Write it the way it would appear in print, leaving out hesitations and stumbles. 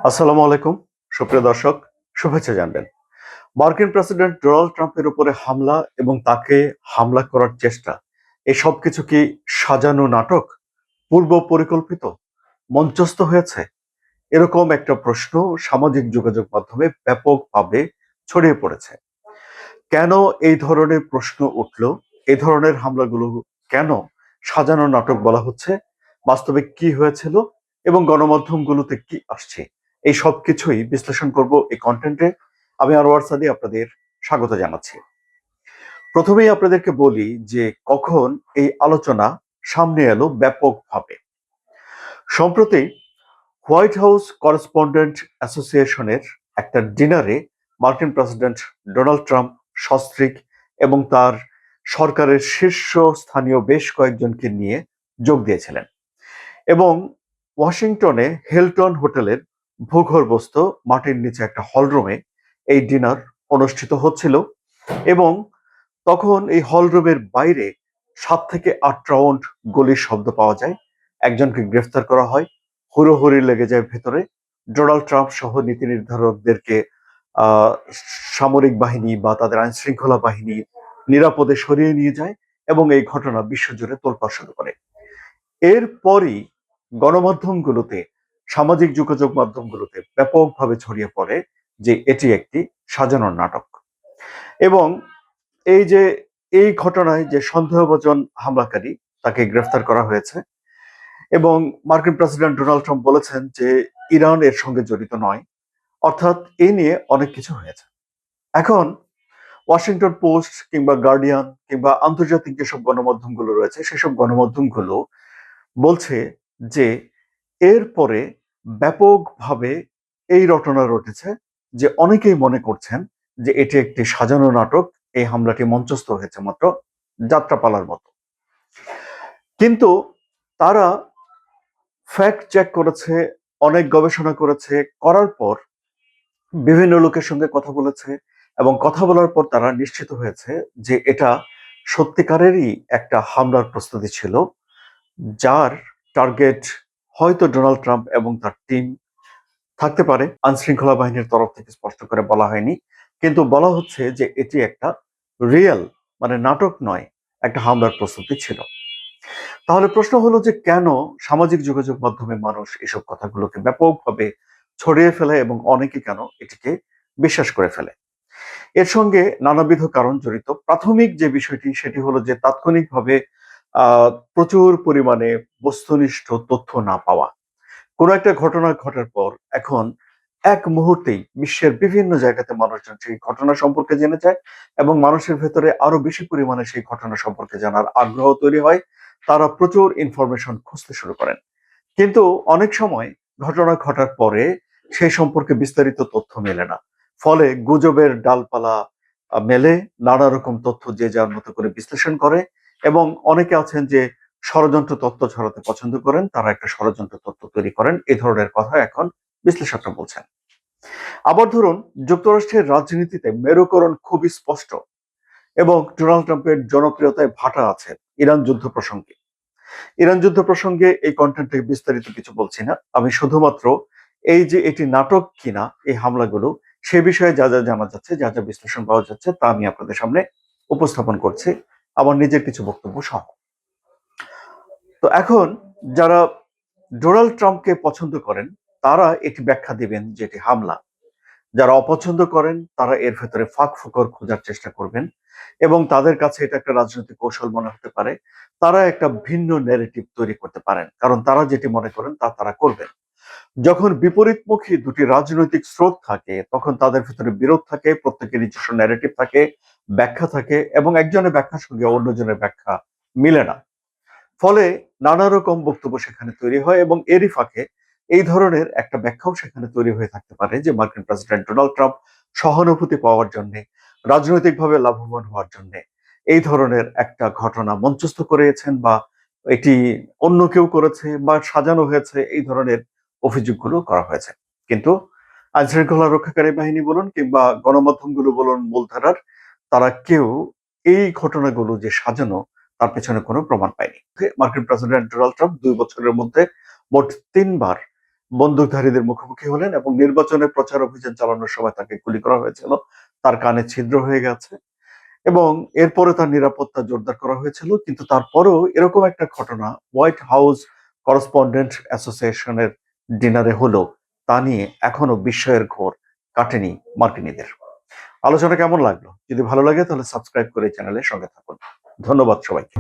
আসসালামু আলাইকুম সুপ্রিয় দর্শক, শুভেচ্ছা জানবেন। মার্কিন প্রেসিডেন্ট ডোনাল্ড ট্রাম্পের উপরে হামলা এবং তাকে হামলা করার চেষ্টা, এই সব কিছু কি সাজানো নাটক, পূর্ব পরিকল্পিত, মঞ্চস্থ হয়েছে? এরকম একটা প্রশ্ন সামাজিক যোগাযোগ মাধ্যমে ব্যাপকভাবে ছড়িয়ে পড়েছে। কেন এই ধরনের প্রশ্ন উঠল? এই ধরনের হামলাগুলো কেন সাজানো নাটক বলা হচ্ছে? বাস্তবে কি হয়েছিল এবং গণমাধ্যমগুলোতে কি আসছে? এই সব কিছুই বিশ্লেষণ করব এই কন্টেন্টে। আমি আনোয়ার সাদি আপনাদের স্বাগত জানাচ্ছি। প্রথমেই আপনাদেরকে বলি যে কখন এই আলোচনা সামনে এলো ব্যাপকভাবে। সম্প্রতি হোয়াইট হাউস করেসপন্ডেন্ট অ্যাসোসিয়েশনের একটা ডিনারে মার্কিন প্রেসিডেন্ট ডোনাল্ড ট্রাম্প সস্ত্রীক এবং তার সরকারের শীর্ষ স্থানীয় বেশ কয়েকজনকে নিয়ে যোগ দিয়েছিলেন এবং ওয়াশিংটনে হিলটন হোটেলের ভূগর্ভস্থ মাটির নিচে একটা হলরুমে এই ডিনার অনুষ্ঠিত হচ্ছিল এবং তখন এই হলরুমের বাইরে 7 থেকে 8 রাউন্ড গুলির শব্দ পাওয়া যায়। একজনকে গ্রেফতার করা হয়, হুড়োহুড়ি লেগে যায় ভেতরে। ডোনাল্ড ট্রাম্প সহ নীতি নির্ধারকদেরকে আহ সামরিক বাহিনী বা তাদের আইন শৃঙ্খলা বাহিনী নিরাপদে সরিয়ে নিয়ে যায় এবং এই ঘটনা বিশ্বজুড়ে তোলপাড় শুরু করে। এরপরই গণমাধ্যমগুলোতে, সামাজিক যোগাযোগ মাধ্যমগুলোতে ব্যাপকভাবে ছড়িয়ে পড়ে যে এটি একটি সাজানোর নাটক এবং এই যে এই ঘটনায় যে সন্দেহভাজন হামলাকারী তাকে গ্রেফতার করা হয়েছে এবং মার্কিন প্রেসিডেন্ট ডোনাল্ড ট্রাম্প বলেছেন যে ইরান এর সঙ্গে জড়িত নয়। অর্থাৎ এই নিয়ে অনেক কিছু হয়েছে। এখন ওয়াশিংটন পোস্ট কিংবা গার্ডিয়ান কিংবা আন্তর্জাতিক যেসব গণমাধ্যমগুলো রয়েছে সেসব গণমাধ্যমগুলো বলছে যে এরপরে ব্যাপকভাবে এই রটনা রটেছে, যে অনেকেই মনে করছেন যে এটি একটি সাজানো নাটক। এই হামলাটি মঞ্চস্থ হয়েছে মাত্র যাত্রাপালার মতো। কিন্তু তারা ফ্যাক্ট চেক করেছে, অনেক গবেষণা করেছে, করার পর বিভিন্ন লোকের সঙ্গে কথা বলেছে এবং কথা বলার পর তারা নিশ্চিত হয়েছে যে এটা সত্যিকারেরই একটা হামলার প্রস্তুতি ছিল, যার টার্গেট হয়তো ডোনাল্ড ট্রাম্প এবং তার টিম থাকতে পারে। আইনশৃঙ্খলা বাহিনীর তরফ থেকে স্পষ্ট করে বলা হয়নি, কিন্তু বলা হচ্ছে যে এটি একটা রিয়েল, মানে নাটক নয়, একটা হামলার প্রস্তুতি ছিল। তাহলে প্রশ্ন হলো যে কেন সামাজিক যোগাযোগ মাধ্যমে মানুষ এসব কথাগুলোকে ব্যাপকভাবে ছড়িয়ে ফেলে এবং অনেকে কেন এটিকে বিশ্বাস করে ফেলে? এর সঙ্গে নানাবিধ কারণ জড়িত। প্রাথমিক যে বিষয়টি সেটি হলো যে তাৎক্ষণিকভাবে প্রচুর পরিমাণে বস্তুনিষ্ঠ তথ্য না পাওয়া। কোনো একটা ঘটনা ঘটার পর এখন এক মুহূর্তেই বিশ্বের বিভিন্ন জায়গাতে মানুষজন সেই ঘটনা সম্পর্কে জেনে যায় এবং মানুষের ভেতরে আরো বেশি পরিমাণে সেই ঘটনা সম্পর্কে জানার আগ্রহ তৈরি হয়। তারা প্রচুর ইনফরমেশন খুঁজতে শুরু করেন। কিন্তু অনেক সময় ঘটনা ঘটার পরে সেই সম্পর্কে বিস্তারিত তথ্য মেলে না। ফলে গুজবের ডালপালা মেলে, নানা রকম তথ্য যে যার মতো করে বিশ্লেষণ করে এবং অনেকে আছেন যে ষড়যন্ত্র তথ্য ছড়াতে পছন্দ করেন, তারা একটা ষড়যন্ত্র তথ্য তৈরি করেন। এই ধরনের কথা এখন বিশ্লেষকরা বলছেন। আবার ধরুন, যুক্তরাষ্ট্রের রাজনীতিতে মেরুকরণ খুবই স্পষ্ট এবং ডোনাল্ড ট্রাম্পের জনপ্রিয়তায় ভাটা আছে ইরান যুদ্ধ প্রসঙ্গে। ইরান যুদ্ধ প্রসঙ্গে এই কন্টেন্টে বিস্তারিত কিছু বলছি না। আমি শুধুমাত্র এই যে এটি নাটক কিনা এই হামলাগুলো, সে বিষয়ে যা যা জানা যাচ্ছে, যা যা বিশ্লেষণ পাওয়া যাচ্ছে তা আমি আপনাদের সামনে উপস্থাপন করছি আমার নিজের কিছু বক্তব্য সহ। তো এখন যারা ডোনাল্ড ট্রাম্পকে পছন্দ করেন তারা এটি ব্যাখ্যা দিবেন যে এটি হামলা। যারা অপছন্দ করেন তারা এর ভেতরে ফাঁক ফোকর খোঁজার চেষ্টা করবেন এবং তাদের কাছে এটা একটা রাজনৈতিক কৌশল মনে হতে পারে। তারা একটা ভিন্ন ন্যারেটিভ তৈরি করতে পারেন, কারণ তারা যেটি মনে করেন তা তারা করবেন। যখন বিপরীতমুখী দুটি রাজনৈতিক স্রোত থাকে তখন তাদের ভিতরে বিরোধ থাকে, প্রত্যেকের নিজস্ব ন্যারেটিভ থাকে, ব্যাখ্যা থাকে এবং একজনের ব্যাখ্যার সঙ্গে অন্যজনের ব্যাখ্যা মিলে না। ফলে নানা রকম বক্তব্য সেখানে তৈরি হয় এবং এরই ফাঁকে এই ধরনের একটা ব্যাখ্যাও সেখানে তৈরি হয়ে থাকতে পারে যে মার্কিন প্রেসিডেন্ট ডোনাল্ড ট্রাম্প সহানুভূতি পাওয়ার জন্য, রাজনৈতিকভাবে লাভবান হওয়ার জন্য এই ধরনের একটা ঘটনা মঞ্চস্থ করেছেন বা এটি অন্য কেউ করেছে বা সাজানো হয়েছে, এই ধরনের অভিযোগগুলো করা হয়েছে। কিন্তু আইন শৃঙ্খলা রক্ষাকারী বাহিনী বলুন কিংবা গণমাধ্যমগুলো বলুন মূলধারার, তারা কেউ এই ঘটনাগুলো যে সাজানো তার পেছনে কোনো প্রমাণ পায়নি। মার্কিন প্রেসিডেন্ট ডোনাল্ড ট্রাম্প 2 বছরের মধ্যে মোট 3 বার বন্দুকধারীদের মুখোমুখি হলেন এবং নির্বাচনের প্রচার অভিযান চালানোর সময় তাকে গুলি করা হয়েছিল। তার কানে ছিদ্র হয়ে গেছে এবং এরপরে তার নিরাপত্তা জোরদার করা হয়েছিল। কিন্তু তারপরেও এরকম একটা ঘটনা হোয়াইট হাউস করেসপন্ডেন্ট অ্যাসোসিয়েশনের ডিনারে হলো, তা নিয়ে এখনো বিস্ময়ের ঘোর কাটেনি মার্কিনীদের। আলোচনা কেমন লাগলো? যদি ভালো লাগে তাহলে সাবস্ক্রাইব করে চ্যানেলের সঙ্গে থাকুন। ধন্যবাদ সবাইকে।